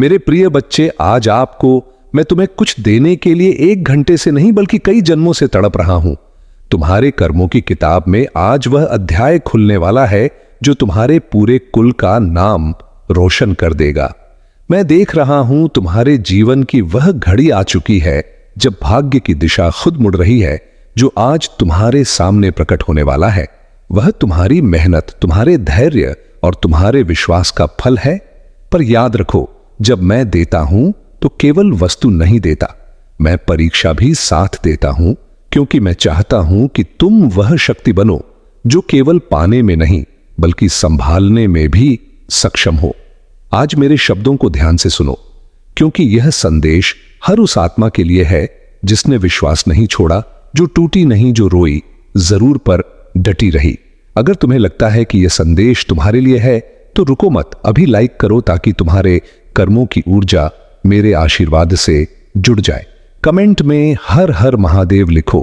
मेरे प्रिय बच्चे, आज आपको मैं तुम्हें कुछ देने के लिए 1 घंटे से नहीं बल्कि कई जन्मों से तड़प रहा हूं। तुम्हारे कर्मों की किताब में आज वह अध्याय खुलने वाला है जो तुम्हारे पूरे कुल का नाम रोशन कर देगा। मैं देख रहा हूं तुम्हारे जीवन की वह घड़ी आ चुकी है जब भाग्य की दिशा खुद मुड़ रही है, जो आज तुम्हारे सामने प्रकट होने वाला है। वह तुम्हारी मेहनत, तुम्हारे धैर्य और तुम्हारे विश्वास का फल है। पर याद रखो, जब मैं देता हूं तो केवल वस्तु नहीं देता, मैं परीक्षा भी साथ देता हूं, क्योंकि मैं चाहता हूं कि तुम वह शक्ति बनो जो केवल पाने में नहीं बल्कि संभालने में भी सक्षम हो। आज मेरे शब्दों को ध्यान से सुनो, क्योंकि यह संदेश हर उस आत्मा के लिए है जिसने विश्वास नहीं छोड़ा, जो टूटी नहीं, जो रोई जरूर पर डटी रही। अगर तुम्हें लगता है कि यह संदेश तुम्हारे लिए है तो रुको मत, अभी लाइक करो ताकि तुम्हारे कर्मों की ऊर्जा मेरे आशीर्वाद से जुड़ जाए। कमेंट में हर हर महादेव लिखो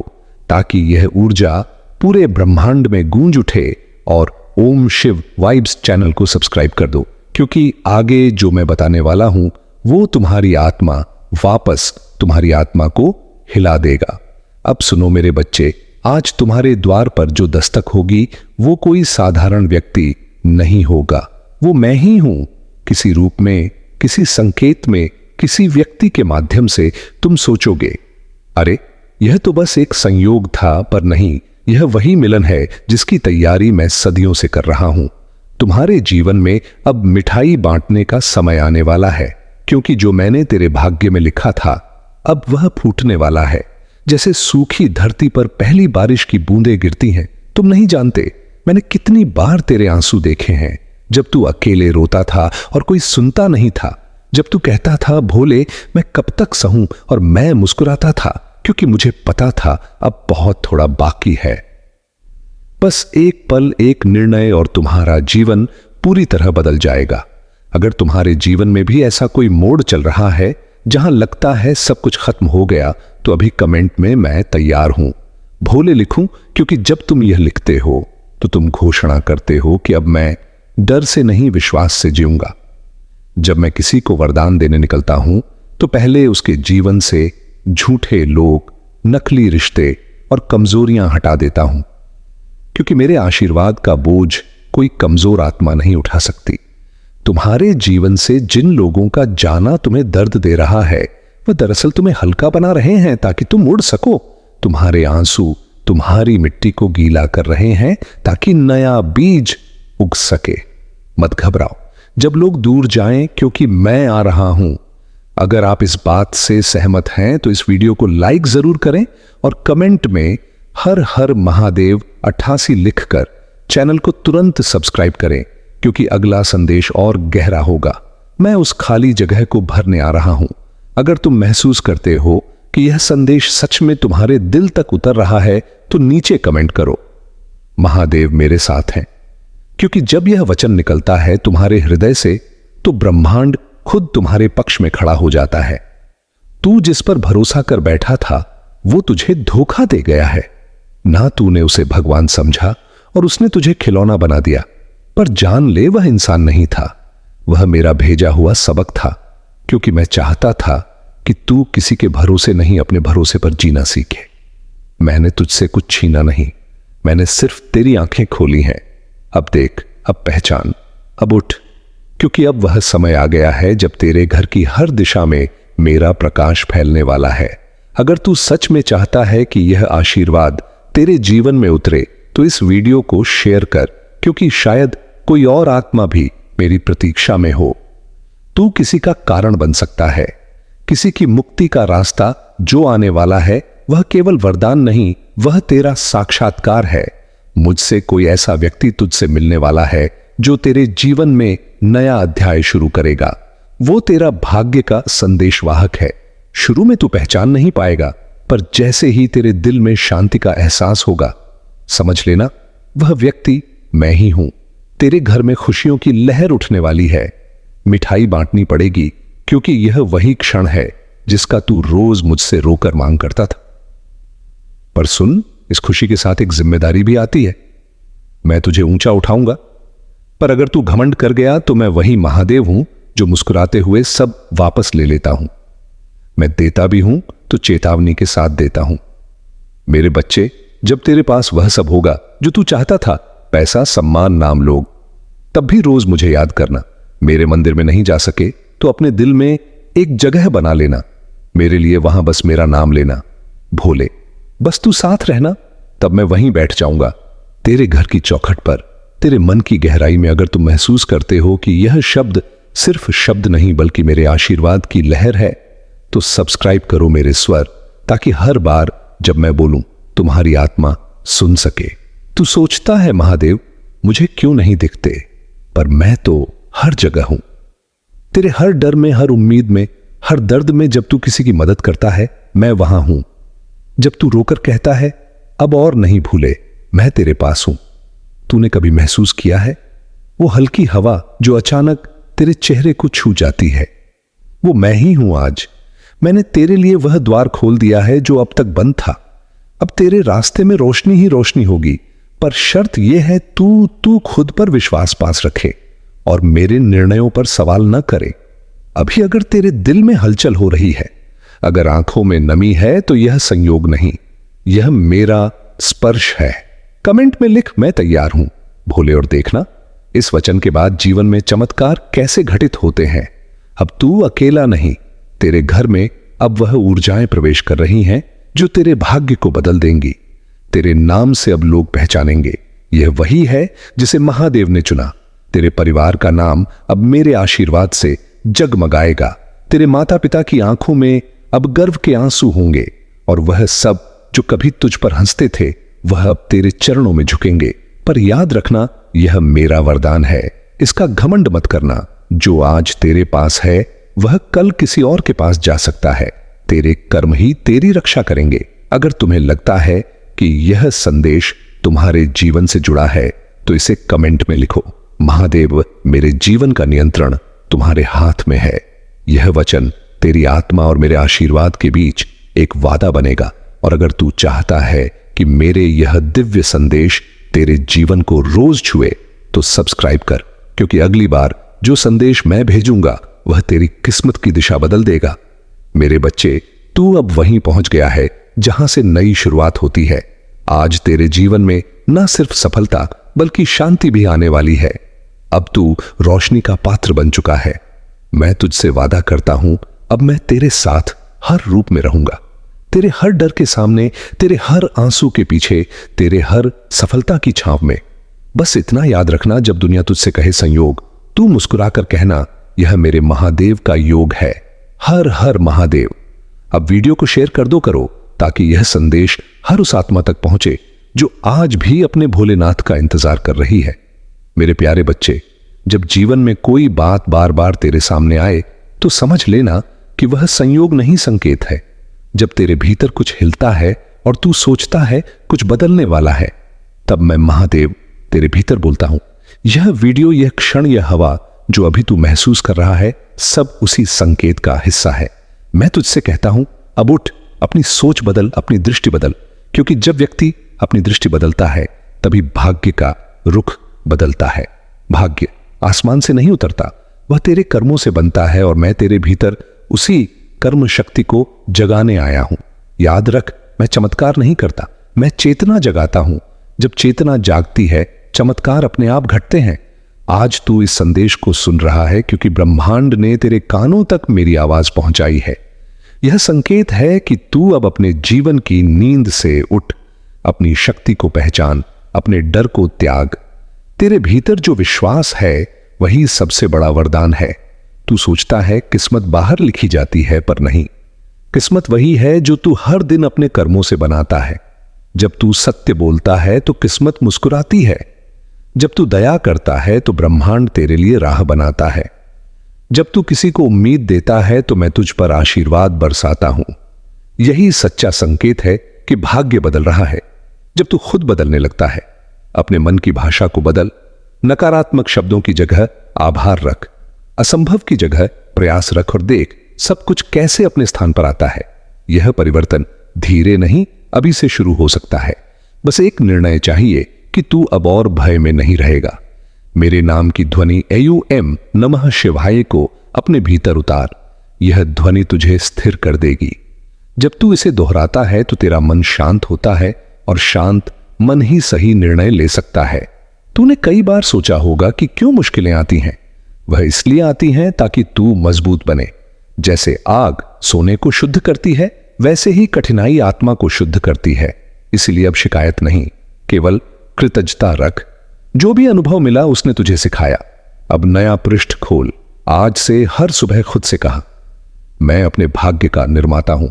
ताकि यह ऊर्जा पूरे ब्रह्मांड में गूंज उठे, और ओम शिव वाइब्स चैनल को सब्सक्राइब कर दो, क्योंकि आगे जो मैं बताने वाला हूं वो तुम्हारी आत्मा वापस तुम्हारी आत्मा को हिला देगा। अब सुनो मेरे बच्चे, आज तुम्हारे द्वार पर जो दस्तक होगी वो कोई साधारण व्यक्ति नहीं होगा, वो मैं ही हूं। किसी रूप में, किसी संकेत में, किसी व्यक्ति के माध्यम से तुम सोचोगे, अरे यह तो बस एक संयोग था, पर नहीं, यह वही मिलन है जिसकी तैयारी मैं सदियों से कर रहा हूं। तुम्हारे जीवन में अब मिठाई बांटने का समय आने वाला है, क्योंकि जो मैंने तेरे भाग्य में लिखा था अब वह फूटने वाला है। जैसे सूखी धरती पर पहली बारिश की बूंदें गिरती हैं, तुम नहीं जानते मैंने कितनी बार तेरे आंसू देखे हैं, जब तू अकेले रोता था और कोई सुनता नहीं था, जब तू कहता था भोले मैं कब तक सहूं, और मैं मुस्कुराता था क्योंकि मुझे पता था अब बहुत थोड़ा बाकी है। बस एक पल, एक निर्णय और तुम्हारा जीवन पूरी तरह बदल जाएगा। अगर तुम्हारे जीवन में भी ऐसा कोई मोड़ चल रहा है जहां लगता है सब कुछ खत्म हो गया, तो अभी कमेंट में मैं तैयार हूं भोले लिखूं, क्योंकि जब तुम यह लिखते हो तो तुम घोषणा करते हो कि अब मैं डर से नहीं विश्वास से जीऊंगा। जब मैं किसी को वरदान देने निकलता हूं तो पहले उसके जीवन से झूठे लोग, नकली रिश्ते और कमजोरियां हटा देता हूं, क्योंकि मेरे आशीर्वाद का बोझ कोई कमजोर आत्मा नहीं उठा सकती। तुम्हारे जीवन से जिन लोगों का जाना तुम्हें दर्द दे रहा है, वह दरअसल तुम्हें हल्का बना रहे हैं ताकि तुम उड़ सको। तुम्हारे आंसू तुम्हारी मिट्टी को गीला कर रहे हैं ताकि नया बीज उग सके। मत घबराओ जब लोग दूर जाएं, क्योंकि मैं आ रहा हूं। अगर आप इस बात से सहमत हैं तो इस वीडियो को लाइक जरूर करें और कमेंट में हर हर महादेव 88 लिखकर चैनल को तुरंत सब्सक्राइब करें, क्योंकि अगला संदेश और गहरा होगा। मैं उस खाली जगह को भरने आ रहा हूं। अगर तुम महसूस करते हो कि यह संदेश सच में तुम्हारे दिल तक उतर रहा है तो नीचे कमेंट करो, महादेव मेरे साथ हैं। क्योंकि जब यह वचन निकलता है तुम्हारे हृदय से तो ब्रह्मांड खुद तुम्हारे पक्ष में खड़ा हो जाता है। तू जिस पर भरोसा कर बैठा था वो तुझे धोखा दे गया है। ना तूने उसे भगवान समझा और उसने तुझे खिलौना बना दिया, पर जान ले वह इंसान नहीं था, वह मेरा भेजा हुआ सबक था। क्योंकि मैं चाहता था कि तू किसी के भरोसे नहीं, अपने भरोसे पर जीना सीखे। मैंने तुझसे कुछ छीना नहीं, मैंने सिर्फ तेरी आंखें खोली हैं। अब देख, अब पहचान, अब उठ, क्योंकि अब वह समय आ गया है जब तेरे घर की हर दिशा में मेरा प्रकाश फैलने वाला है। अगर तू सच में चाहता है कि यह आशीर्वाद तेरे जीवन में उतरे तो इस वीडियो को शेयर कर, क्योंकि शायद कोई और आत्मा भी मेरी प्रतीक्षा में हो। तू किसी का कारण बन सकता है, किसी की मुक्ति का रास्ता जो आने वाला है वह केवल वरदान नहीं, वह तेरा साक्षात्कार है। मुझसे कोई ऐसा व्यक्ति तुझसे मिलने वाला है जो तेरे जीवन में नया अध्याय शुरू करेगा। वो तेरा भाग्य का संदेशवाहक है। शुरू में तू पहचान नहीं पाएगा, पर जैसे ही तेरे दिल में शांति का एहसास होगा, समझ लेना वह व्यक्ति मैं ही हूं। तेरे घर में खुशियों की लहर उठने वाली है। मिठाई बांटनी पड़ेगी, क्योंकि यह वही क्षण है जिसका तू रोज मुझसे रोकर मांग करता था। पर सुन, इस खुशी के साथ एक जिम्मेदारी भी आती है। मैं तुझे ऊंचा उठाऊंगा, पर अगर तू घमंड कर गया तो मैं वही महादेव हूं जो मुस्कुराते हुए सब वापस ले लेता हूं। मैं देता भी हूं तो चेतावनी के साथ देता हूं। मेरे बच्चे, जब तेरे पास वह सब होगा जो तू चाहता था, पैसा, सम्मान, नाम, लोग, तब भी रोज मुझे याद करना। मेरे मंदिर में नहीं जा सके तो अपने दिल में एक जगह बना लेना। मेरे लिए वहां बस मेरा नाम लेना। भोले, बस तू साथ रहना, तब मैं वहीं बैठ जाऊंगा, तेरे घर की चौखट पर, तेरे मन की गहराई में। अगर तुम महसूस करते हो कि यह शब्द सिर्फ शब्द नहीं बल्कि मेरे आशीर्वाद की लहर है, तो सब्सक्राइब करो मेरे स्वर, ताकि हर बार जब मैं बोलूं तुम्हारी आत्मा सुन सके। तू सोचता है महादेव मुझे क्यों नहीं दिखते, पर मैं तो हर जगह हूं। तेरे हर डर में, हर उम्मीद में, हर दर्द में। जब तू किसी की मदद करता है मैं वहां हूं। जब तू रोकर कहता है अब और नहीं भूले, मैं तेरे पास हूं। तूने कभी महसूस किया है वो हल्की हवा जो अचानक तेरे चेहरे को छू जाती है? वो मैं ही हूं आज। मैंने तेरे लिए वह द्वार खोल दिया है जो अब तक बंद था। अब तेरे रास्ते में रोशनी ही रोशनी होगी, पर शर्त यह है तू खुद पर विश्वास पास रखे और मेरे निर्णयों पर सवाल न करे। अभी अगर तेरे दिल में हलचल हो रही है, अगर आंखों में नमी है, तो यह संयोग नहीं, यह मेरा स्पर्श है। कमेंट में लिख मैं तैयार हूं भोले, और देखना इस वचन के बाद जीवन में चमत्कार कैसे घटित होते हैं। अब तू अकेला नहीं, तेरे घर में अब वह ऊर्जाएं प्रवेश कर रही हैं जो तेरे भाग्य को बदल देंगी। तेरे नाम से अब लोग पहचानेंगे यह वही है जिसे महादेव ने चुना। तेरे परिवार का नाम अब मेरे आशीर्वाद से जगमगाएगा। तेरे माता पिता की आंखों में अब गर्व के आंसू होंगे, और वह सब जो कभी तुझ पर हंसते थे वह अब तेरे चरणों में झुकेंगे। पर याद रखना यह मेरा वरदान है, इसका घमंड मत करना। जो आज तेरे पास है वह कल किसी और के पास जा सकता है। तेरे कर्म ही तेरी रक्षा करेंगे। अगर तुम्हें लगता है कि यह संदेश तुम्हारे जीवन से जुड़ा है तो इसे कमेंट में लिखो। महादेव, मेरे जीवन का नियंत्रण तुम्हारे हाथ में है। यह वचन तेरी आत्मा और मेरे आशीर्वाद के बीच एक वादा बनेगा। और अगर तू चाहता है कि मेरे यह दिव्य संदेश तेरे जीवन को रोज छुए तो सब्सक्राइब कर, क्योंकि अगली बार जो संदेश मैं भेजूंगा वह तेरी किस्मत की दिशा बदल देगा। मेरे बच्चे, तू अब वहीं पहुंच गया है जहां से नई शुरुआत होती है। आज तेरे जीवन में न सिर्फ सफलता बल्कि शांति भी आने वाली है। अब तू रोशनी का पात्र बन चुका है। मैं तुझसे वादा करता हूं, अब मैं तेरे साथ हर रूप में रहूंगा। तेरे हर डर के सामने, तेरे हर आंसू के पीछे, तेरे हर सफलता की छांव में। बस इतना याद रखना, जब दुनिया तुझसे कहे संयोग, तू मुस्कुराकर कहना यह मेरे महादेव का योग है। हर हर महादेव। अब वीडियो को शेयर कर दो करो, ताकि यह संदेश हर उस आत्मा तक पहुंचे जो आज भी अपने भोलेनाथ का इंतजार कर रही है। मेरे प्यारे बच्चे, जब जीवन में कोई बात बार बार तेरे सामने आए तो समझ लेना कि वह संयोग नहीं, संकेत है। जब तेरे भीतर कुछ हिलता है और तू सोचता है कुछ बदलने वाला है, तब मैं महादेव तेरे भीतर बोलता हूं। यह वीडियो, यह क्षण, यह हवा जो अभी तू महसूस कर रहा है, सब उसी संकेत का हिस्सा है। मैं तुझसे कहता हूं, अब उठ, अपनी सोच बदल, अपनी दृष्टि बदल, क्योंकि जब व्यक्ति अपनी दृष्टि बदलता है तभी भाग्य का रुख बदलता है। भाग्य आसमान से नहीं उतरता, वह तेरे कर्मों से बनता है, और मैं तेरे भीतर उसी कर्म शक्ति को जगाने आया हूं। याद रख, मैं चमत्कार नहीं करता, मैं चेतना जगाता हूं। जब चेतना जागती है, चमत्कार अपने आप घटते हैं। आज तू इस संदेश को सुन रहा है क्योंकि ब्रह्मांड ने तेरे कानों तक मेरी आवाज पहुंचाई है। यह संकेत है कि तू अब अपने जीवन की नींद से उठ, अपनी शक्ति को पहचान, अपने डर को त्याग। तेरे भीतर जो विश्वास है वही सबसे बड़ा वरदान है। तू सोचता है किस्मत बाहर लिखी जाती है, पर नहीं, किस्मत वही है जो तू हर दिन अपने कर्मों से बनाता है। जब तू सत्य बोलता है तो किस्मत मुस्कुराती है। जब तू दया करता है तो ब्रह्मांड तेरे लिए राह बनाता है। जब तू किसी को उम्मीद देता है तो मैं तुझ पर आशीर्वाद बरसाता हूं। यही सच्चा संकेत है कि भाग्य बदल रहा है। जब तू खुद बदलने लगता है, अपने मन की भाषा को बदल। नकारात्मक शब्दों की जगह आभार रख, असंभव की जगह प्रयास रख, और देख सब कुछ कैसे अपने स्थान पर आता है। यह परिवर्तन धीरे नहीं, अभी से शुरू हो सकता है। बस एक निर्णय चाहिए कि तू अब और भय में नहीं रहेगा। मेरे नाम की ध्वनि AUM नमः शिवाय को अपने भीतर उतार। यह ध्वनि तुझे स्थिर कर देगी। जब तू इसे दोहराता है तो तेरा मन शांत होता है, और शांत मन ही सही निर्णय ले सकता है। तूने कई बार सोचा होगा कि क्यों मुश्किलें आती हैं। वह इसलिए आती हैं ताकि तू मजबूत बने। जैसे आग सोने को शुद्ध करती है, वैसे ही कठिनाई आत्मा को शुद्ध करती है। इसलिए अब शिकायत नहीं, केवल कृतज्ञता रख। जो भी अनुभव मिला उसने तुझे सिखाया। अब नया पृष्ठ खोल। आज से हर सुबह खुद से कहा, मैं अपने भाग्य का निर्माता हूं,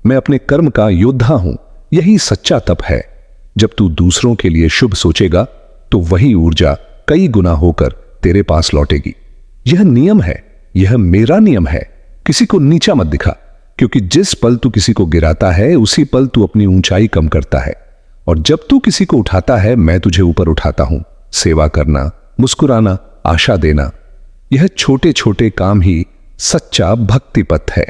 मैं अपने कर्म का योद्धा हूं। यही सच्चा तप है। जब तू दूसरों के लिए शुभ सोचेगा तो वही ऊर्जा कई गुना होकर तेरे पास लौटेगी। यह नियम है, यह मेरा नियम है। किसी को नीचा मत दिखा, क्योंकि जिस पल तू किसी को गिराता है उसी पल तू अपनी ऊंचाई कम करता है। और जब तू किसी को उठाता है, मैं तुझे ऊपर उठाता हूं। सेवा करना, मुस्कुराना, आशा देना, यह छोटे छोटे काम ही सच्चा भक्ति पथ है।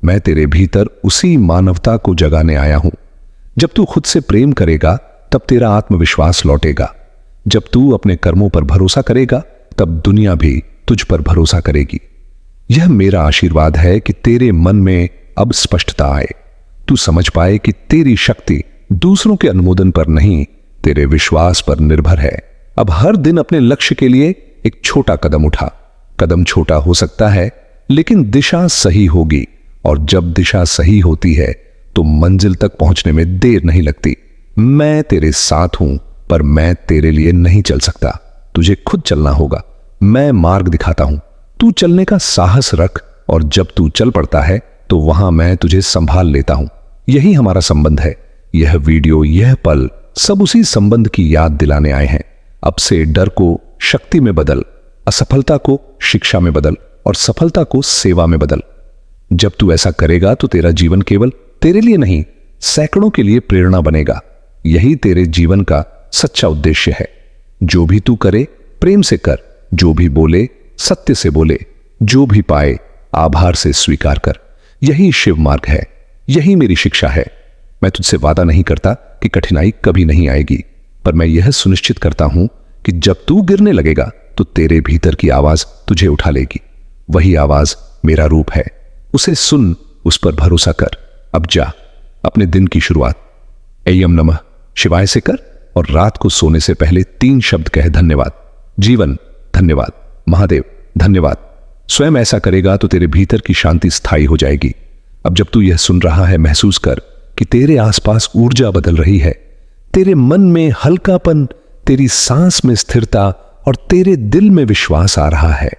मैं तेरे भीतर उसी मानवता को जगाने आया हूं। जब तू खुद से प्रेम करेगा तब तेरा आत्मविश्वास लौटेगा। जब तू अपने कर्मों पर भरोसा करेगा तब दुनिया भी तुझ पर भरोसा करेगी। यह मेरा आशीर्वाद है कि तेरे मन में अब स्पष्टता आए। तू समझ पाए कि तेरी शक्ति दूसरों के अनुमोदन पर नहीं, तेरे विश्वास पर निर्भर है। अब हर दिन अपने लक्ष्य के लिए एक छोटा कदम उठा। कदम छोटा हो सकता है, लेकिन दिशा सही होगी। और जब दिशा सही होती है तो मंजिल तक पहुंचने में देर नहीं लगती। मैं तेरे साथ हूं, पर मैं तेरे लिए नहीं चल सकता। तुझे खुद चलना होगा। मैं मार्ग दिखाता हूं, तू चलने का साहस रख। और जब तू चल पड़ता है तो वहां मैं तुझे संभाल लेता हूं। यही हमारा संबंध है। यह वीडियो, यह पल सब उसी संबंध की याद दिलाने आए हैं। अब से डर को शक्ति में बदल, असफलता को शिक्षा में बदल, और सफलता को सेवा में बदल। जब तू ऐसा करेगा तो तेरा जीवन केवल तेरे लिए नहीं, सैकड़ों के लिए प्रेरणा बनेगा। यही तेरे जीवन का सच्चा उद्देश्य है। जो भी तू करे प्रेम से कर, जो भी बोले सत्य से बोले, जो भी पाए आभार से स्वीकार कर। यही शिव मार्ग है, यही मेरी शिक्षा है। मैं तुझसे वादा नहीं करता कि कठिनाई कभी नहीं आएगी, पर मैं यह सुनिश्चित करता हूं कि जब तू गिरने लगेगा तो तेरे भीतर की आवाज तुझे उठा लेगी। वही आवाज मेरा रूप है। उसे सुन, उस पर भरोसा कर। अब जा, अपने दिन की शुरुआत एयम नमः शिवाय से कर, और रात को सोने से पहले 3 शब्द कह धन्यवाद। जीवन धन्यवाद, महादेव धन्यवाद। स्वयं ऐसा करेगा तो तेरे भीतर की शांति स्थायी हो जाएगी। अब जब तू यह सुन रहा है, महसूस कर कि तेरे आसपास ऊर्जा बदल रही है। तेरे मन में हल्कापन, तेरी सांस में स्थिरता, और तेरे दिल में विश्वास आ रहा है।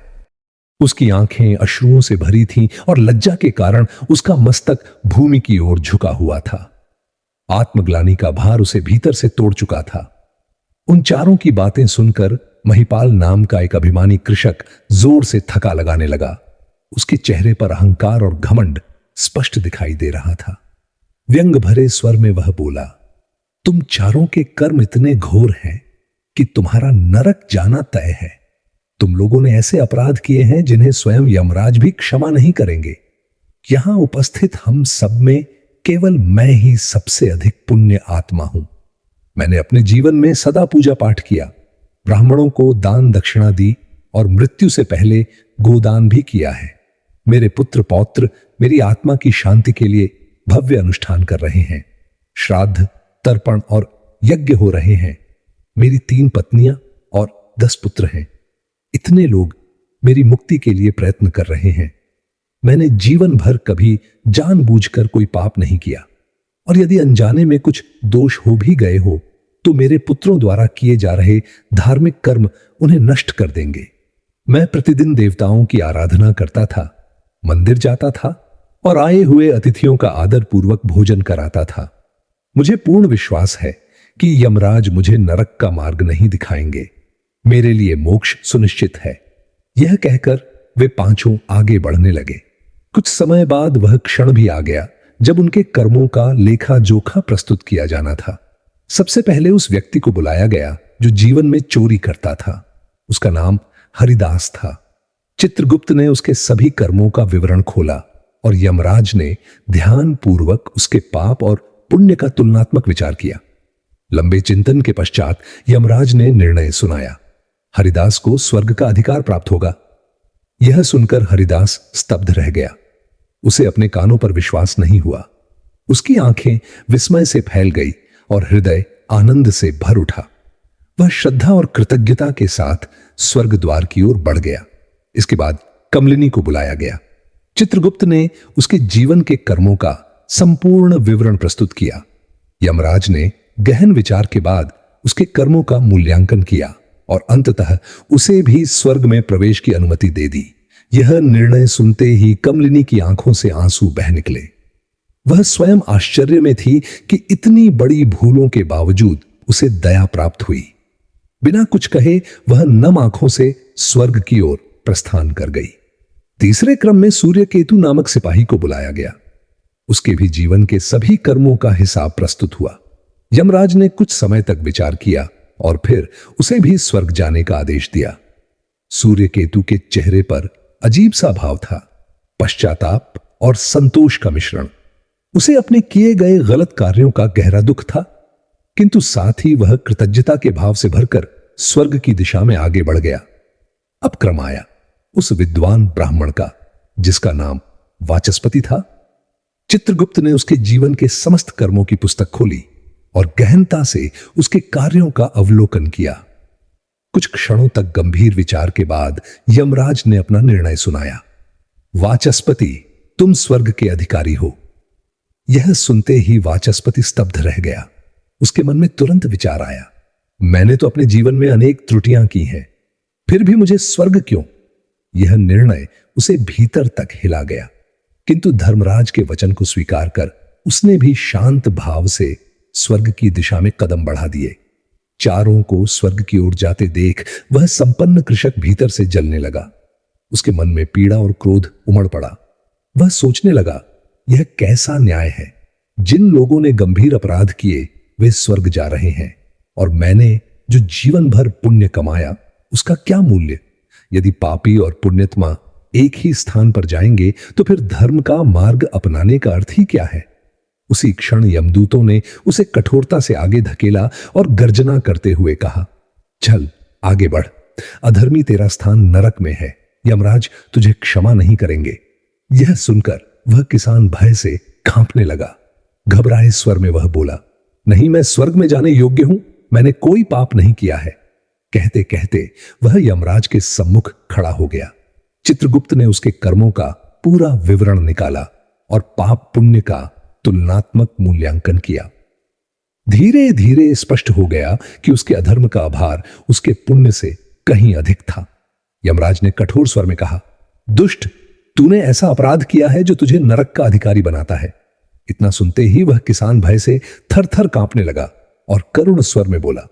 उसकी आंखें अश्रुओं से भरी थीं और लज्जा के कारण उसका मस्तक भूमि की ओर झुका हुआ था। आत्मग्लानि का भार उसे भीतर से तोड़ चुका था। उन चारों की बातें सुनकर महिपाल नाम का एक अभिमानी कृषक जोर से थका लगाने लगा। उसके चेहरे पर अहंकार और घमंड स्पष्ट दिखाई दे रहा था। व्यंग भरे स्वर में वह बोला, तुम चारों के कर्म इतने घोर हैं कि तुम्हारा नरक जाना तय है। तुम लोगों ने ऐसे अपराध किए हैं जिन्हें स्वयं यमराज भी क्षमा नहीं करेंगे। यहां उपस्थित हम सब में केवल मैं ही सबसे अधिक पुण्य आत्मा हूं। मैंने अपने जीवन में सदा पूजा पाठ किया, ब्राह्मणों को दान दक्षिणा दी, और मृत्यु से पहले गोदान भी किया है। मेरे पुत्र पौत्र मेरी आत्मा की शांति के लिए भव्य अनुष्ठान कर रहे हैं। श्राद्ध, तर्पण और यज्ञ हो रहे हैं। मेरी 3 पत्नियां और 10 पुत्र हैं। इतने लोग मेरी मुक्ति के लिए प्रयत्न कर रहे हैं। मैंने जीवन भर कभी जानबूझकर कोई पाप नहीं किया, और यदि अनजाने में कुछ दोष हो भी गए हो तो मेरे पुत्रों द्वारा किए जा रहे धार्मिक कर्म उन्हें नष्ट कर देंगे। मैं प्रतिदिन देवताओं की आराधना करता था, मंदिर जाता था और आए हुए अतिथियों का आदर पूर्वक भोजन कराता था। मुझे पूर्ण विश्वास है कि यमराज मुझे नरक का मार्ग नहीं दिखाएंगे। मेरे लिए मोक्ष सुनिश्चित है। यह कहकर वे पांचों आगे बढ़ने लगे। कुछ समय बाद वह क्षण भी आ गया जब उनके कर्मों का लेखा जोखा प्रस्तुत किया जाना था। सबसे पहले उस व्यक्ति को बुलाया गया जो जीवन में चोरी करता था। उसका नाम हरिदास था। चित्रगुप्त ने उसके सभी कर्मों का विवरण खोला और यमराज ने ध्यान पूर्वक उसके पाप और पुण्य का तुलनात्मक विचार किया। लंबे चिंतन के पश्चात यमराज ने निर्णय सुनाया, हरिदास को स्वर्ग का अधिकार प्राप्त होगा। यह सुनकर हरिदास स्तब्ध रह गया। उसे अपने कानों पर विश्वास नहीं हुआ। उसकी आंखें विस्मय से फैल गई और हृदय आनंद से भर उठा। वह श्रद्धा और कृतज्ञता के साथ स्वर्ग द्वार की ओर बढ़ गया। इसके बाद कमलिनी को बुलाया गया। चित्रगुप्त ने उसके जीवन के कर्मों का संपूर्ण विवरण प्रस्तुत किया। यमराज ने गहन विचार के बाद उसके कर्मों का मूल्यांकन किया और अंततः उसे भी स्वर्ग में प्रवेश की अनुमति दे दी। यह निर्णय सुनते ही कमलिनी की आंखों से आंसू बह निकले। वह स्वयं आश्चर्य में थी कि इतनी बड़ी भूलों के बावजूद उसे दया प्राप्त हुई। बिना कुछ कहे वह नम आंखों से स्वर्ग की ओर प्रस्थान कर गई। तीसरे क्रम में सूर्यकेतु नामक सिपाही को बुलाया गया। उसके भी जीवन के सभी कर्मों का हिसाब प्रस्तुत हुआ। यमराज ने कुछ समय तक विचार किया और फिर उसे भी स्वर्ग जाने का आदेश दिया। सूर्यकेतु के चेहरे पर अजीब सा भाव था, पश्चाताप और संतोष का मिश्रण। उसे अपने किए गए गलत कार्यों का गहरा दुख था, किंतु साथ ही वह कृतज्ञता के भाव से भरकर स्वर्ग की दिशा में आगे बढ़ गया। अब क्रम आया उस विद्वान ब्राह्मण का, जिसका नाम वाचस्पति था। चित्रगुप्त ने उसके जीवन के समस्त कर्मों की पुस्तक खोली और गहनता से उसके कार्यों का अवलोकन किया। कुछ क्षणों तक गंभीर विचार के बाद यमराज ने अपना निर्णय सुनाया। वाचस्पति, तुम स्वर्ग के अधिकारी हो। यह सुनते ही वाचस्पति स्तब्ध रह गया। उसके मन में तुरंत विचार आया, मैंने तो अपने जीवन में अनेक त्रुटियां की हैं, फिर भी मुझे स्वर्ग क्यों? यह निर्णय उसे भीतर तक हिला गया, किंतु धर्मराज के वचन को स्वीकार कर उसने भी शांत भाव से स्वर्ग की दिशा में कदम बढ़ा दिए। चारों को स्वर्ग की ओर जाते देख वह संपन्न कृषक भीतर से जलने लगा। उसके मन में पीड़ा और क्रोध उमड़ पड़ा। वह सोचने लगा, यह कैसा न्याय है? जिन लोगों ने गंभीर अपराध किए वे स्वर्ग जा रहे हैं, और मैंने जो जीवन भर पुण्य कमाया उसका क्या मूल्य? यदि पापी और पुण्यात्मा एक ही स्थान पर जाएंगे तो फिर धर्म का मार्ग अपनाने का अर्थ ही क्या है? उसी क्षण यमदूतों ने उसे कठोरता से आगे धकेला और गर्जना करते हुए कहा, चल आगे बढ़, अधर्मी तेरा स्थान नरक में है, यमराज तुझे क्षमा नहीं करेंगे। यह सुनकर वह किसान भय से कांपने लगा। घबराए स्वर में वह बोला, नहीं, मैं स्वर्ग में जाने योग्य हूं, मैंने कोई पाप नहीं किया है। कहते कहते वह यमराज के सम्मुख खड़ा हो गया। चित्रगुप्त ने उसके कर्मों का पूरा विवरण निकाला और पाप पुण्य का तुलनात्मक मूल्यांकन किया। धीरे धीरे स्पष्ट हो गया कि उसके अधर्म का भार उसके पुण्य से कहीं अधिक था। यमराज ने कठोर स्वर में कहा, दुष्ट, तूने ऐसा अपराध किया है जो तुझे नरक का अधिकारी बनाता है। इतना सुनते ही वह किसान भय से थर थर कांपने लगा और करुण स्वर में बोला,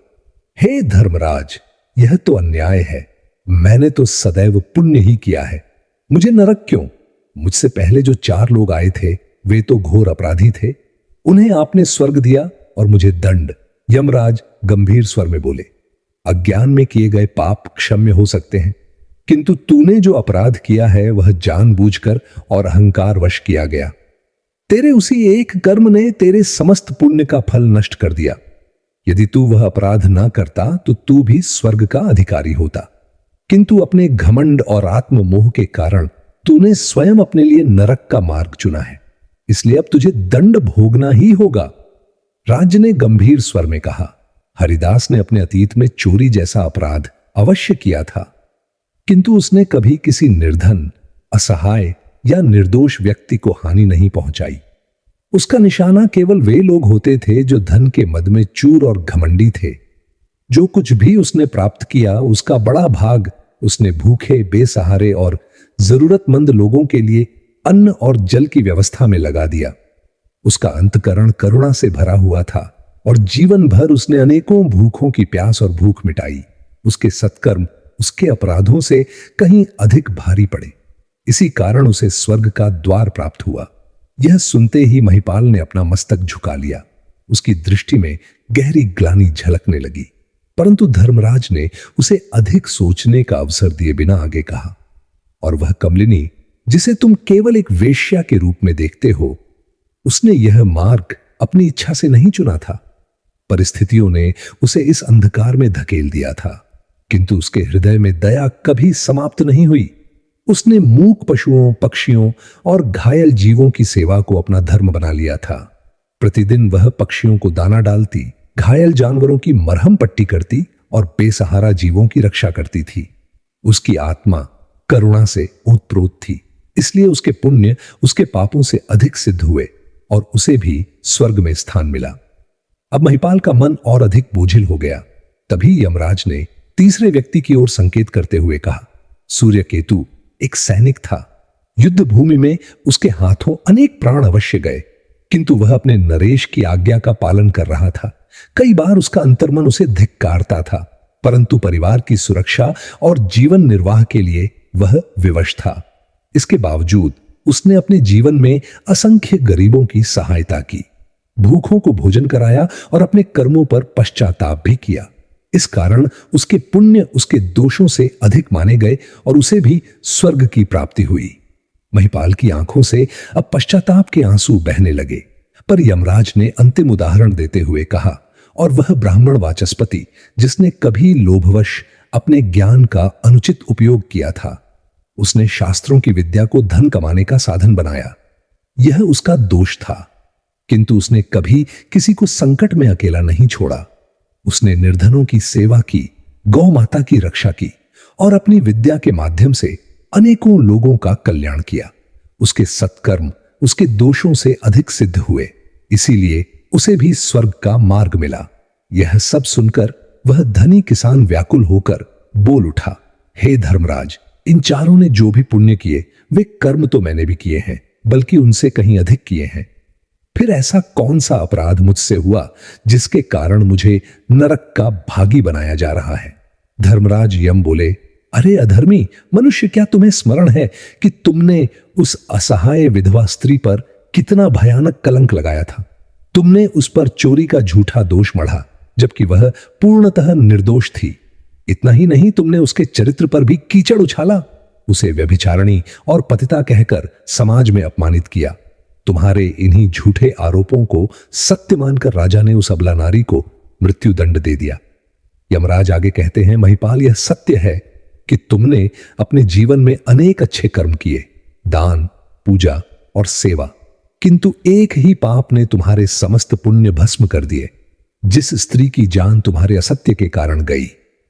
हे धर्मराज, यह तो अन्याय है। मैंने तो सदैव पुण्य ही किया है, मुझे नरक क्यों? मुझसे पहले जो 4 लोग आए थे वे तो घोर अपराधी थे, उन्हें आपने स्वर्ग दिया और मुझे दंड। यमराज गंभीर स्वर में बोले, अज्ञान में किए गए पाप क्षम्य हो सकते हैं, किंतु तूने जो अपराध किया है वह जानबूझकर और अहंकार वश किया गया। तेरे उसी एक कर्म ने तेरे समस्त पुण्य का फल नष्ट कर दिया। यदि तू वह अपराध ना करता तो तू भी स्वर्ग का अधिकारी होता, किंतु अपने घमंड और आत्ममोह के कारण तूने स्वयं अपने लिए नरक का मार्ग चुना है, इसलिए अब तुझे दंड भोगना ही होगा। राज्य ने गंभीर स्वर में कहा, हरिदास ने अपने अतीत में चोरी जैसा अपराध अवश्य किया था, किंतु उसने कभी किसी निर्धन, असहाय या निर्दोष व्यक्ति को हानि नहीं पहुंचाई। उसका निशाना केवल वे लोग होते थे जो धन के मद में चूर और घमंडी थे। जो कुछ भी उसने प्राप्त किया उसका बड़ा भाग उसने भूखे, बेसहारे और जरूरतमंद लोगों के लिए अन्न और जल की व्यवस्था में लगा दिया। उसका अंतकरण करुणा से भरा हुआ था और जीवन भर उसने अनेकों भूखों की प्यास और भूख मिटाई। उसके सत्कर्म उसके अपराधों से कहीं अधिक भारी पड़े, इसी कारण उसे स्वर्ग का द्वार प्राप्त हुआ। यह सुनते ही महिपाल ने अपना मस्तक झुका लिया। उसकी दृष्टि में गहरी ग्लानि झलकने लगी, परंतु धर्मराज ने उसे अधिक सोचने का अवसर दिए बिना आगे कहा, और वह कमलिनी जिसे तुम केवल एक वेश्या के रूप में देखते हो, उसने यह मार्ग अपनी इच्छा से नहीं चुना था। परिस्थितियों ने उसे इस अंधकार में धकेल दिया था, किंतु उसके हृदय में दया कभी समाप्त नहीं हुई। उसने मूक पशुओं, पक्षियों और घायल जीवों की सेवा को अपना धर्म बना लिया था। प्रतिदिन वह पक्षियों को दाना डालती, घायल जानवरों की मरहम पट्टी करती और बेसहारा जीवों की रक्षा करती थी। उसकी आत्मा करुणा से ओतप्रोत थी, इसलिए उसके पुण्य उसके पापों से अधिक सिद्ध हुए और उसे भी स्वर्ग में स्थान मिला। अब महिपाल का मन और अधिक बोझिल हो गया। तभी यमराज ने तीसरे व्यक्ति की ओर संकेत करते हुए कहा, सूर्यकेतु एक सैनिक था। युद्ध भूमि में उसके हाथों अनेक प्राण अवश्य गए, किंतु वह अपने नरेश की आज्ञा का पालन कर रहा था। कई बार उसका अंतर्मन उसे धिक्कारता था, परंतु परिवार की सुरक्षा और जीवन निर्वाह के लिए वह विवश था। इसके बावजूद उसने अपने जीवन में असंख्य गरीबों की सहायता की, भूखों को भोजन कराया और अपने कर्मों पर पश्चाताप भी किया। इस कारण उसके पुण्य उसके दोषों से अधिक माने गए और उसे भी स्वर्ग की प्राप्ति हुई। महिपाल की आंखों से अब पश्चाताप के आंसू बहने लगे, पर यमराज ने अंतिम उदाहरण देते हुए कहा, और वह ब्राह्मण वाचस्पति जिसने कभी लोभवश अपने ज्ञान का अनुचित उपयोग किया था, उसने शास्त्रों की विद्या को धन कमाने का साधन बनाया। यह उसका दोष था, किंतु उसने कभी किसी को संकट में अकेला नहीं छोड़ा। उसने निर्धनों की सेवा की, गौ माता की रक्षा की और अपनी विद्या के माध्यम से अनेकों लोगों का कल्याण किया। उसके सत्कर्म उसके दोषों से अधिक सिद्ध हुए, इसीलिए उसे भी स्वर्ग का मार्ग मिला। यह सब सुनकर वह धनी किसान व्याकुल होकर बोल उठा, हे धर्मराज, इन चारों ने जो भी पुण्य किए वे कर्म तो मैंने भी किए हैं, बल्कि उनसे कहीं अधिक किए हैं। फिर ऐसा कौन सा अपराध मुझसे हुआ जिसके कारण मुझे नरक का भागी बनाया जा रहा है? धर्मराज यम बोले, अरे अधर्मी मनुष्य, क्या तुम्हें स्मरण है कि तुमने उस असहाय विधवा स्त्री पर कितना भयानक कलंक लगाया था? तुमने उस पर चोरी का झूठा दोष मढ़ा, जबकि वह पूर्णतः निर्दोष थी। इतना ही नहीं, तुमने उसके चरित्र पर भी कीचड़ उछाला, उसे व्यभिचारिणी और पतिता कहकर समाज में अपमानित किया। तुम्हारे इन्हीं झूठे आरोपों को सत्य मानकर राजा ने उस अबला नारी को मृत्युदंड दे दिया। यमराज आगे कहते हैं, महिपाल, यह सत्य है कि तुमने अपने जीवन में अनेक अच्छे कर्म किए, दान, पूजा और सेवा, किंतु एक ही पाप ने तुम्हारे समस्त पुण्य भस्म कर दिए। जिस स्त्री की जान तुम्हारे असत्य के कारण गई,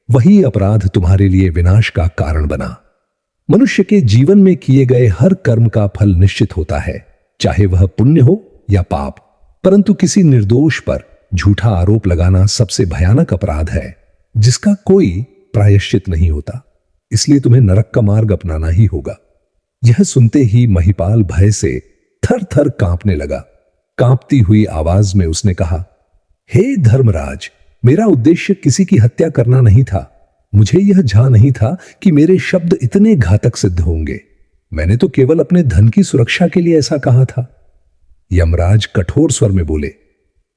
वही अपराध तुम्हारे लिए विनाश का कारण बना। मनुष्य के जीवन में किए गए हर कर्म का फल निश्चित होता है, चाहे वह पुण्य हो या पाप, परंतु किसी निर्दोष पर झूठा आरोप लगाना सबसे भयानक अपराध है, जिसका कोई प्रायश्चित नहीं होता। इसलिए तुम्हें नरक का मार्ग अपनाना ही होगा। यह सुनते ही महिपाल भय से थर थर कांपने लगा। कांपती हुई आवाज में उसने कहा, हे धर्मराज, मेरा उद्देश्य किसी की हत्या करना नहीं था। मुझे यह जा नहीं था कि मेरे शब्द इतने घातक सिद्ध होंगे। मैंने तो केवल अपने धन की सुरक्षा के लिए ऐसा कहा था। यमराज कठोर स्वर में बोले,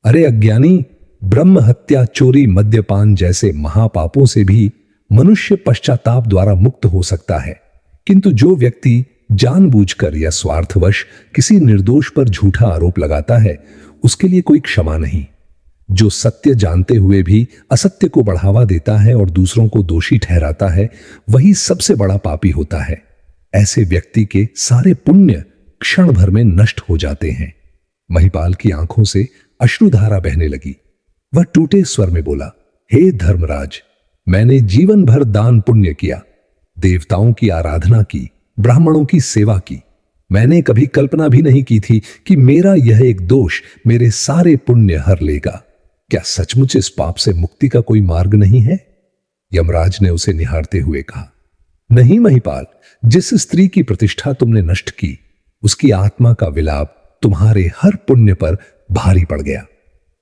अरे अज्ञानी, ब्रह्म हत्या, चोरी, मद्यपान जैसे महापापों से भी मनुष्य पश्चाताप द्वारा मुक्त हो सकता है, किंतु जो व्यक्ति जानबूझकर या स्वार्थवश किसी निर्दोष पर झूठा आरोप लगाता है, उसके लिए कोई क्षमा नहीं। जो सत्य जानते हुए भी असत्य को बढ़ावा देता है और दूसरों को दोषी ठहराता है, वही सबसे बड़ा पापी होता है। ऐसे व्यक्ति के सारे पुण्य क्षण भर में नष्ट हो जाते हैं। महिपाल की आंखों से अश्रुधारा बहने लगी। वह टूटे स्वर में बोला, हे धर्मराज, मैंने जीवन भर दान पुण्य किया, देवताओं की आराधना की, ब्राह्मणों की सेवा की। मैंने कभी कल्पना भी नहीं की थी कि मेरा यह एक दोष मेरे सारे पुण्य हर लेगा। क्या सचमुच इस पाप से मुक्ति का कोई मार्ग नहीं है? यमराज ने उसे निहारते हुए कहा, नहीं महिपाल, जिस स्त्री की प्रतिष्ठा तुमने नष्ट की, उसकी आत्मा का विलाप तुम्हारे हर पुण्य पर भारी पड़ गया।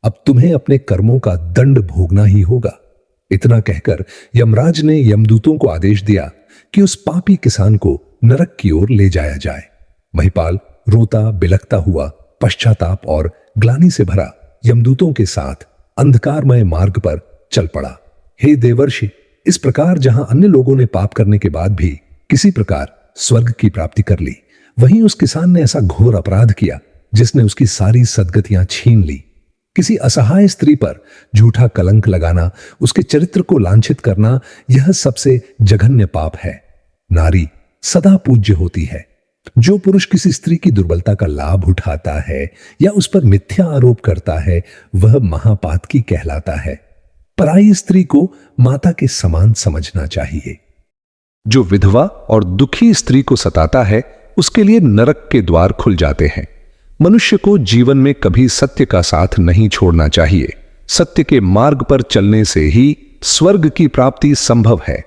अब तुम्हें अपने कर्मों का दंड भोगना ही होगा। इतना कहकर यमराज ने यमदूतों को आदेश दिया कि उस पापी किसान को नरक की ओर ले जाया जाए। महिपाल रोता बिलखता हुआ, पश्चाताप और ग्लानि से भरा, यमदूतों के साथ अंधकारमय मार्ग पर चल पड़ा। हे देवर्षि, इस प्रकार जहां अन्य लोगों ने पाप करने के बाद भी किसी प्रकार स्वर्ग की प्राप्ति कर ली, वहीं उस किसान ने ऐसा घोर अपराध किया जिसने उसकी सारी सद्गतियां छीन ली। किसी असहाय स्त्री पर झूठा कलंक लगाना, उसके चरित्र को लांछित करना, यह सबसे जघन्य पाप है। नारी सदा पूज्य होती है। जो पुरुष किसी स्त्री की दुर्बलता का लाभ उठाता है या उस पर मिथ्या आरोप करता है, वह महापातकी कहलाता है। पराई स्त्री को माता के समान समझना चाहिए। जो विधवा और दुखी स्त्री को सताता है, उसके लिए नरक के द्वार खुल जाते हैं। मनुष्य को जीवन में कभी सत्य का साथ नहीं छोड़ना चाहिए। सत्य के मार्ग पर चलने से ही स्वर्ग की प्राप्ति संभव है।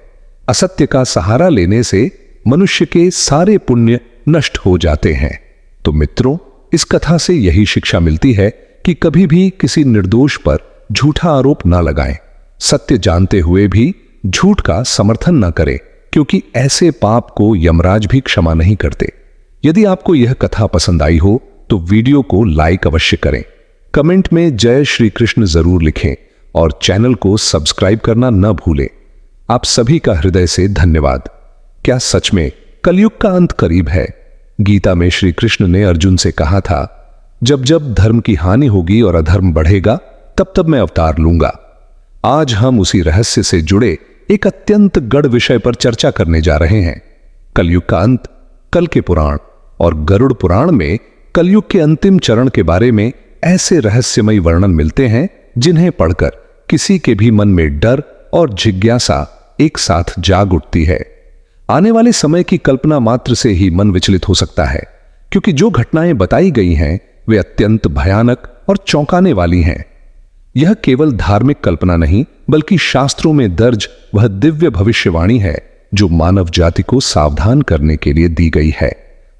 असत्य का सहारा लेने से मनुष्य के सारे पुण्य नष्ट हो जाते हैं। तो मित्रों, इस कथा से यही शिक्षा मिलती है कि कभी भी किसी निर्दोष पर झूठा आरोप ना लगाएं। सत्य जानते हुए भी झूठ का समर्थन ना करें, क्योंकि ऐसे पाप को यमराज भी क्षमा नहीं करते। यदि आपको यह कथा पसंद आई हो तो वीडियो को लाइक अवश्य करें, कमेंट में जय श्री कृष्ण जरूर लिखें और चैनल को सब्सक्राइब करना न भूलें। आप सभी का हृदय से धन्यवाद। क्या सच में कलयुग का अंत करीब है? गीता में श्री कृष्ण ने अर्जुन से कहा था, जब जब धर्म की हानि होगी और अधर्म बढ़ेगा, तब तब मैं अवतार लूंगा। आज हम उसी रहस्य से जुड़े एक अत्यंत गढ़ विषय पर चर्चा करने जा रहे हैं। कलयुग का अंत। कल के पुराण और गरुड़ पुराण में कलयुग के अंतिम चरण के बारे में ऐसे रहस्यमयी वर्णन मिलते हैं जिन्हें पढ़कर किसी के भी मन में डर और जिज्ञासा एक साथ जाग उठती है। आने वाले समय की कल्पना मात्र से ही मन विचलित हो सकता है, क्योंकि जो घटनाएं बताई गई हैं वे अत्यंत भयानक और चौंकाने वाली हैं। यह केवल धार्मिक कल्पना नहीं, बल्कि शास्त्रों में दर्ज वह दिव्य भविष्यवाणी है जो मानव जाति को सावधान करने के लिए दी गई है।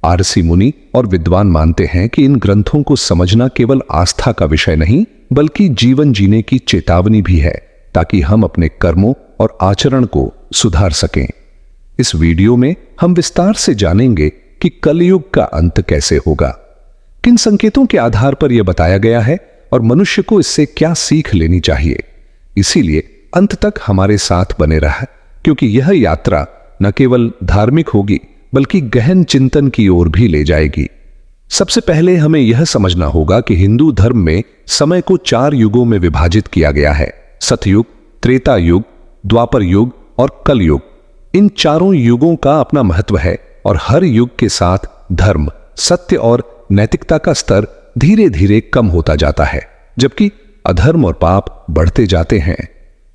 आरसी मुनि और विद्वान मानते हैं कि इन ग्रंथों को समझना केवल आस्था का विषय नहीं, बल्कि जीवन जीने की चेतावनी भी है, ताकि हम अपने कर्मों और आचरण को सुधार सकें। इस वीडियो में हम विस्तार से जानेंगे कि कलयुग का अंत कैसे होगा, किन संकेतों के आधार पर यह बताया गया है और मनुष्य को इससे क्या सीख लेनी चाहिए। इसीलिए अंत तक हमारे साथ बने रहा, क्योंकि यह यात्रा न केवल धार्मिक होगी बल्कि गहन चिंतन की ओर भी ले जाएगी। सबसे पहले हमें यह समझना होगा कि हिंदू धर्म में समय को 4 युगों में विभाजित किया गया है: सतयुग, त्रेता युग, द्वापर युग और कलयुग। इन चारों युगों का अपना महत्व है और हर युग के साथ धर्म, सत्य और नैतिकता का स्तर धीरे धीरे कम होता जाता है, जबकि अधर्म और पाप बढ़ते जाते हैं।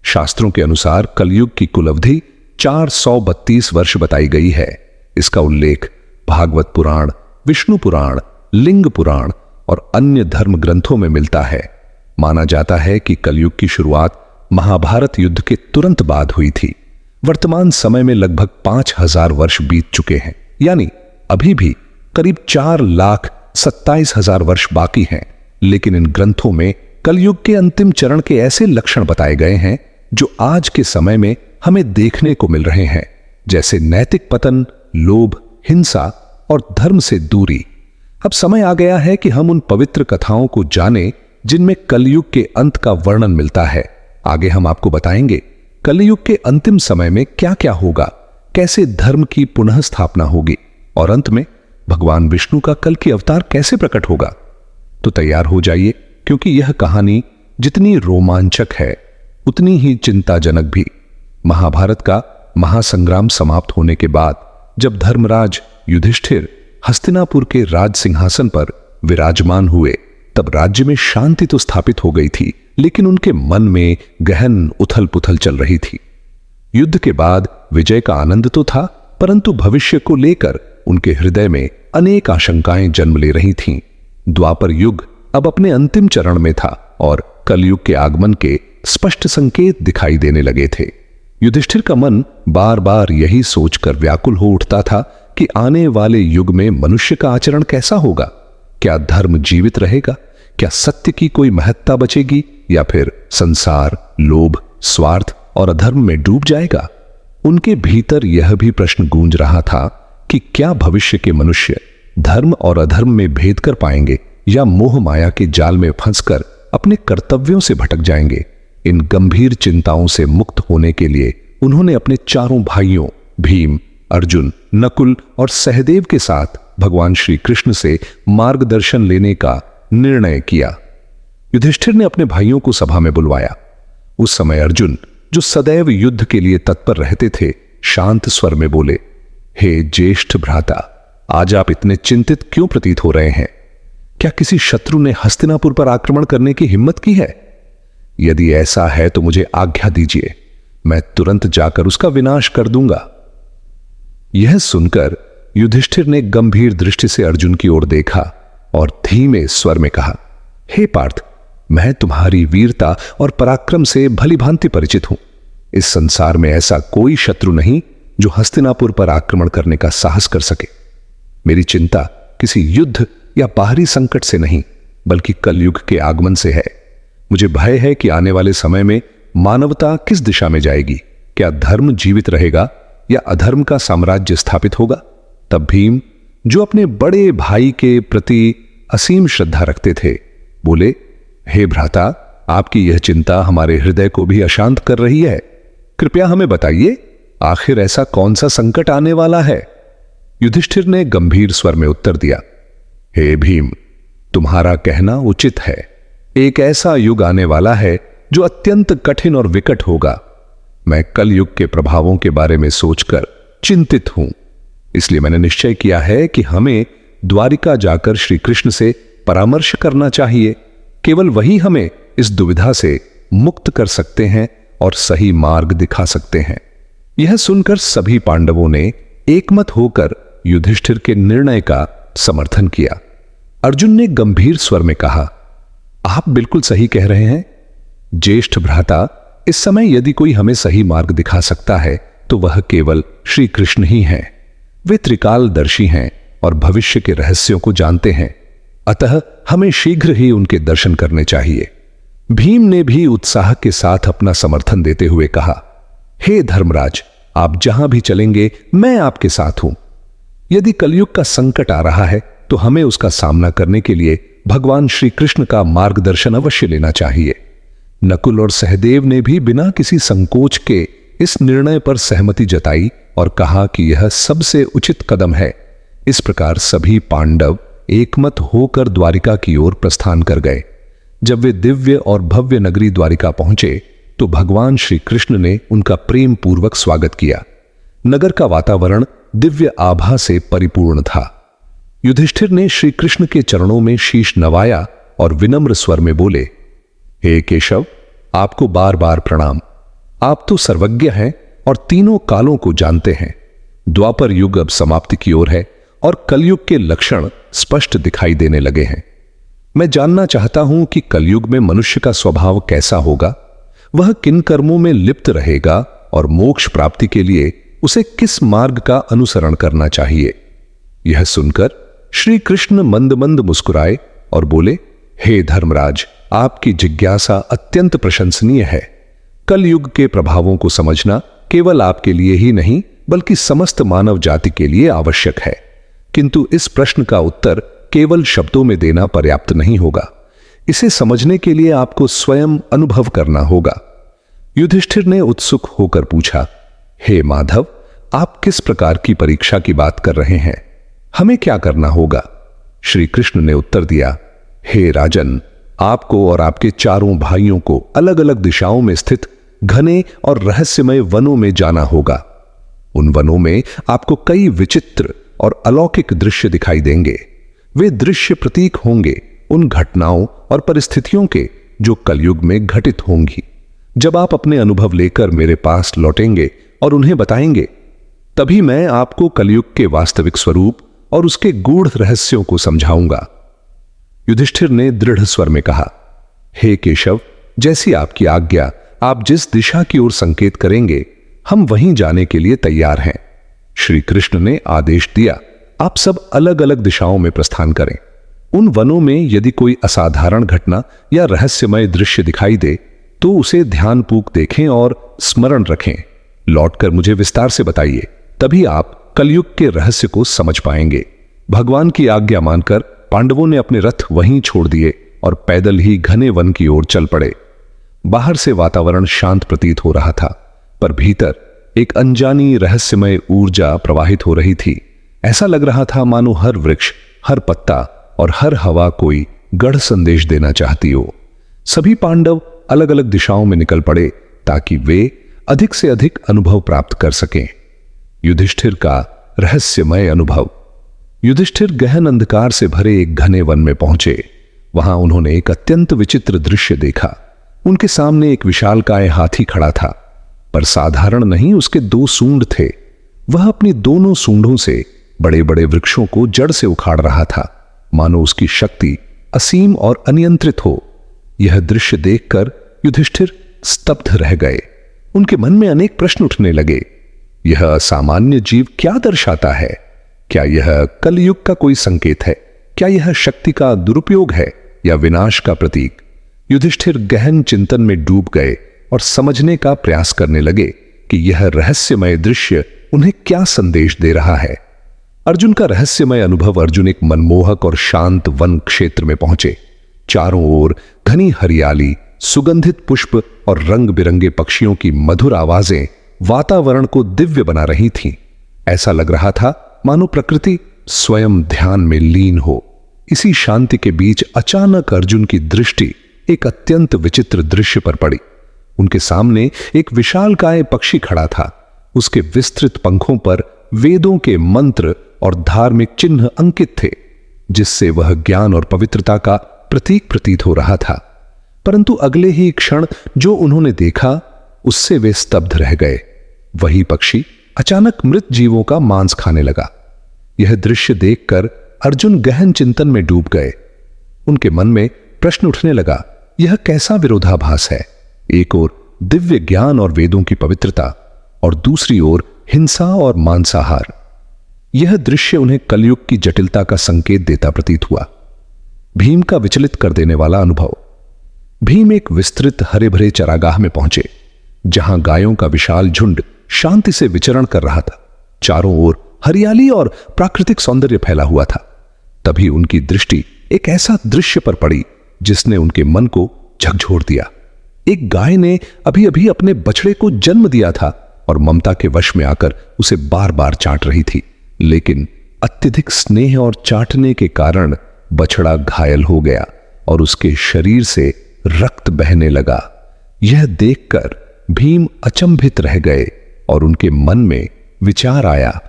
शास्त्रों के अनुसार कलयुग की कुल अवधि 432 वर्ष बताई गई है। इसका उल्लेख भागवत पुराण, विष्णु पुराण, लिंग पुराण और अन्य धर्म ग्रंथों में मिलता है। माना जाता है कि कलयुग की शुरुआत महाभारत युद्ध के तुरंत बाद हुई थी। वर्तमान समय में लगभग 5000 वर्ष बीत चुके हैं, यानी अभी भी करीब 4,27,000 वर्ष बाकी हैं। लेकिन इन ग्रंथों में कलयुग के अंतिम चरण के ऐसे लक्षण बताए गए हैं जो आज के समय में हमें देखने को मिल रहे हैं, जैसे नैतिक पतन, लोभ, हिंसा और धर्म से दूरी। अब समय आ गया है कि हम उन पवित्र कथाओं को जानें जिनमें कलयुग के अंत का वर्णन मिलता है। आगे हम आपको बताएंगे कलयुग के अंतिम समय में क्या क्या होगा, कैसे धर्म की पुनः स्थापना होगी और अंत में भगवान विष्णु का कल की अवतार कैसे प्रकट होगा। तो तैयार हो जाइए, क्योंकि यह कहानी जितनी रोमांचक है उतनी ही चिंताजनक भी। महाभारत का महासंग्राम समाप्त होने के बाद जब धर्मराज युधिष्ठिर हस्तिनापुर के राज सिंहासन पर विराजमान हुए, तब राज्य में शांति तो स्थापित हो गई थी, लेकिन उनके मन में गहन उथल पुथल चल रही थी। युद्ध के बाद विजय का आनंद तो था, परंतु भविष्य को लेकर उनके हृदय में अनेक आशंकाएं जन्म ले रही थीं। द्वापर युग अब अपने अंतिम चरण में था और कलयुग के आगमन के स्पष्ट संकेत दिखाई देने लगे थे। युधिष्ठिर का मन बार बार यही सोचकर व्याकुल हो उठता था कि आने वाले युग में मनुष्य का आचरण कैसा होगा। क्या धर्म जीवित रहेगा? क्या सत्य की कोई महत्ता बचेगी, या फिर संसार लोभ, स्वार्थ और अधर्म में डूब जाएगा? उनके भीतर यह भी प्रश्न गूंज रहा था कि क्या भविष्य के मनुष्य धर्म और अधर्म में भेद कर पाएंगे, या मोह माया के जाल में फंसकर अपने कर्तव्यों से भटक जाएंगे। इन गंभीर चिंताओं से मुक्त होने के लिए उन्होंने अपने चारों भाइयों भीम, अर्जुन, नकुल और सहदेव के साथ भगवान श्री कृष्ण से मार्गदर्शन लेने का निर्णय किया। युधिष्ठिर ने अपने भाइयों को सभा में बुलवाया। उस समय अर्जुन, जो सदैव युद्ध के लिए तत्पर रहते थे, शांत स्वर में बोले, हे ज्येष्ठ भ्राता, आज आप इतने चिंतित क्यों प्रतीत हो रहे हैं? क्या किसी शत्रु ने हस्तिनापुर पर आक्रमण करने की हिम्मत की है? यदि ऐसा है तो मुझे आज्ञा दीजिए, मैं तुरंत जाकर उसका विनाश कर दूंगा। यह सुनकर युधिष्ठिर ने गंभीर दृष्टि से अर्जुन की ओर देखा और धीमे स्वर में कहा, हे पार्थ, मैं तुम्हारी वीरता और पराक्रम से भली भांति परिचित हूं। इस संसार में ऐसा कोई शत्रु नहीं जो हस्तिनापुर पर आक्रमण करने का साहस कर सके। मेरी चिंता किसी युद्ध या बाहरी संकट से नहीं, बल्कि कलयुग के आगमन से है। मुझे भय है कि आने वाले समय में मानवता किस दिशा में जाएगी। क्या धर्म जीवित रहेगा या अधर्म का साम्राज्य स्थापित होगा? तब भीम, जो अपने बड़े भाई के प्रति असीम श्रद्धा रखते थे, बोले, हे भ्राता, आपकी यह चिंता हमारे हृदय को भी अशांत कर रही है। कृपया हमें बताइए, आखिर ऐसा कौन सा संकट आने वाला है? युधिष्ठिर ने गंभीर स्वर में उत्तर दिया, हे भीम, तुम्हारा कहना उचित है। एक ऐसा युग आने वाला है जो अत्यंत कठिन और विकट होगा। मैं कल युग के प्रभावों के बारे में सोचकर चिंतित हूं। इसलिए मैंने निश्चय किया है कि हमें द्वारिका जाकर श्री कृष्ण से परामर्श करना चाहिए। केवल वही हमें इस दुविधा से मुक्त कर सकते हैं और सही मार्ग दिखा सकते हैं। यह सुनकर सभी पांडवों ने एकमत होकर युधिष्ठिर के निर्णय का समर्थन किया। अर्जुन ने गंभीर स्वर में कहा, आप बिल्कुल सही कह रहे हैं ज्येष्ठ भ्राता। इस समय यदि कोई हमें सही मार्ग दिखा सकता है तो वह केवल श्री कृष्ण ही हैं। वे त्रिकालदर्शी हैं और भविष्य के रहस्यों को जानते हैं। अतः हमें शीघ्र ही उनके दर्शन करने चाहिए। भीम ने भी उत्साह के साथ अपना समर्थन देते हुए कहा, हे धर्मराज, आप जहां भी चलेंगे मैं आपके साथ हूं। यदि कलयुग का संकट आ रहा है तो हमें उसका सामना करने के लिए भगवान श्री कृष्ण का मार्गदर्शन अवश्य लेना चाहिए। नकुल और सहदेव ने भी बिना किसी संकोच के इस निर्णय पर सहमति जताई और कहा कि यह सबसे उचित कदम है। इस प्रकार सभी पांडव एकमत होकर द्वारिका की ओर प्रस्थान कर गए। जब वे दिव्य और भव्य नगरी द्वारिका पहुंचे तो भगवान श्री कृष्ण ने उनका प्रेम पूर्वक स्वागत किया। नगर का वातावरण दिव्य आभा से परिपूर्ण था। युधिष्ठिर ने श्री कृष्ण के चरणों में शीश नवाया और विनम्र स्वर में बोले, हे केशव, आपको बार बार प्रणाम। आप तो सर्वज्ञ हैं और तीनों कालों को जानते हैं। द्वापर युग अब समाप्ति की ओर है और कलयुग के लक्षण स्पष्ट दिखाई देने लगे हैं। मैं जानना चाहता हूं कि कलयुग में मनुष्य का स्वभाव कैसा होगा, वह किन कर्मों में लिप्त रहेगा और मोक्ष प्राप्ति के लिए उसे किस मार्ग का अनुसरण करना चाहिए। यह सुनकर श्री कृष्ण मंद मंद मुस्कुराए और बोले, हे धर्मराज, आपकी जिज्ञासा अत्यंत प्रशंसनीय है। कल युग के प्रभावों को समझना केवल आपके लिए ही नहीं बल्कि समस्त मानव जाति के लिए आवश्यक है। किंतु इस प्रश्न का उत्तर केवल शब्दों में देना पर्याप्त नहीं होगा। इसे समझने के लिए आपको स्वयं अनुभव करना होगा। युधिष्ठिर ने उत्सुक होकर पूछा, हे माधव, आप किस प्रकार की परीक्षा की बात कर रहे हैं? हमें क्या करना होगा? श्री कृष्ण ने उत्तर दिया, हे राजन, आपको और आपके चारों भाइयों को अलग अलग दिशाओं में स्थित घने और रहस्यमय वनों में जाना होगा। उन वनों में आपको कई विचित्र और अलौकिक दृश्य दिखाई देंगे। वे दृश्य प्रतीक होंगे उन घटनाओं और परिस्थितियों के जो कलयुग में घटित होंगी। जब आप अपने अनुभव लेकर मेरे पास लौटेंगे और उन्हें बताएंगे, तभी मैं आपको कलयुग के वास्तविक स्वरूप और उसके गूढ़ रहस्यों को समझाऊंगा। युधिष्ठिर ने दृढ़ स्वर में कहा, हे केशव, जैसी आपकी आज्ञा, आप जिस दिशा की ओर संकेत करेंगे हम वहीं जाने के लिए तैयार हैं। श्री कृष्ण ने आदेश दिया, आप सब अलग अलग दिशाओं में प्रस्थान करें। उन वनों में यदि कोई असाधारण घटना या रहस्यमय दृश्य दिखाई दे तो उसे ध्यानपूर्वक देखें और स्मरण रखें। लौटकर मुझे विस्तार से बताइए, तभी आप कलयुग के रहस्य को समझ पाएंगे। भगवान की आज्ञा मानकर पांडवों ने अपने रथ वहीं छोड़ दिए और पैदल ही घने वन की ओर चल पड़े। बाहर से वातावरण शांत प्रतीत हो रहा था, पर भीतर एक अनजानी रहस्यमय ऊर्जा प्रवाहित हो रही थी। ऐसा लग रहा था मानो हर वृक्ष, हर पत्ता और हर हवा कोई गढ़ संदेश देना चाहती हो। सभी पांडव अलग अलग दिशाओं में निकल पड़े ताकि वे अधिक से अधिक अनुभव प्राप्त कर सकें। युधिष्ठिर का रहस्यमय अनुभव। युधिष्ठिर गहन अंधकार से भरे एक घने वन में पहुंचे। वहां उन्होंने एक अत्यंत विचित्र दृश्य देखा। उनके सामने एक विशालकाय हाथी खड़ा था, पर साधारण नहीं, उसके 2 सूंड थे। वह अपनी दोनों सूंडों से बड़े बड़े वृक्षों को जड़ से उखाड़ रहा था, मानो उसकी शक्ति असीम और अनियंत्रित हो। यह दृश्य देखकर युधिष्ठिर स्तब्ध रह गए। उनके मन में अनेक प्रश्न उठने लगे। यह असामान्य जीव क्या दर्शाता है? क्या यह कलयुग का कोई संकेत है? क्या यह शक्ति का दुरुपयोग है या विनाश का प्रतीक? युधिष्ठिर गहन चिंतन में डूब गए और समझने का प्रयास करने लगे कि यह रहस्यमय दृश्य उन्हें क्या संदेश दे रहा है। अर्जुन का रहस्यमय अनुभव। अर्जुन एक मनमोहक और शांत वन क्षेत्र में पहुंचे। चारों ओर घनी हरियाली, सुगंधित पुष्प और रंग बिरंगे पक्षियों की मधुर आवाजें वातावरण को दिव्य बना रही थीं। ऐसा लग रहा था मानो प्रकृति स्वयं ध्यान में लीन हो। इसी शांति के बीच अचानक अर्जुन की दृष्टि एक अत्यंत विचित्र दृश्य पर पड़ी। उनके सामने एक विशालकाय पक्षी खड़ा था। उसके विस्तृत पंखों पर वेदों के मंत्र और धार्मिक चिन्ह अंकित थे, जिससे वह ज्ञान और पवित्रता का प्रतीक प्रतीत हो रहा था। परंतु अगले ही क्षण जो उन्होंने देखा, उससे वे स्तब्ध रह गए। वही पक्षी अचानक मृत जीवों का मांस खाने लगा। यह दृश्य देखकर अर्जुन गहन चिंतन में डूब गए। उनके मन में प्रश्न उठने लगा, यह कैसा विरोधाभास है? एक ओर दिव्य ज्ञान और वेदों की पवित्रता और दूसरी ओर हिंसा और मांसाहार। यह दृश्य उन्हें कलयुग की जटिलता का संकेत देता प्रतीत हुआ। भीम का विचलित कर देने वाला अनुभव। भीम एक विस्तृत हरे भरे चरागाह में पहुंचे, जहां गायों का विशाल झुंड शांति से विचरण कर रहा था। चारों ओर हरियाली और प्राकृतिक सौंदर्य फैला हुआ था। तभी उनकी दृष्टि एक ऐसा दृश्य पर पड़ी जिसने उनके मन को झकझोर दिया। एक गाय ने अभी अभी अपने बछड़े को जन्म दिया था और ममता के वश में आकर उसे बार बार चाट रही थी, लेकिन अत्यधिक स्नेह और चाटने के कारण बछड़ा घायल हो गया और उसके शरीर से रक्त बहने लगा। यह देखकर भीम अचंभित रह गए और उनके मन में विचार आया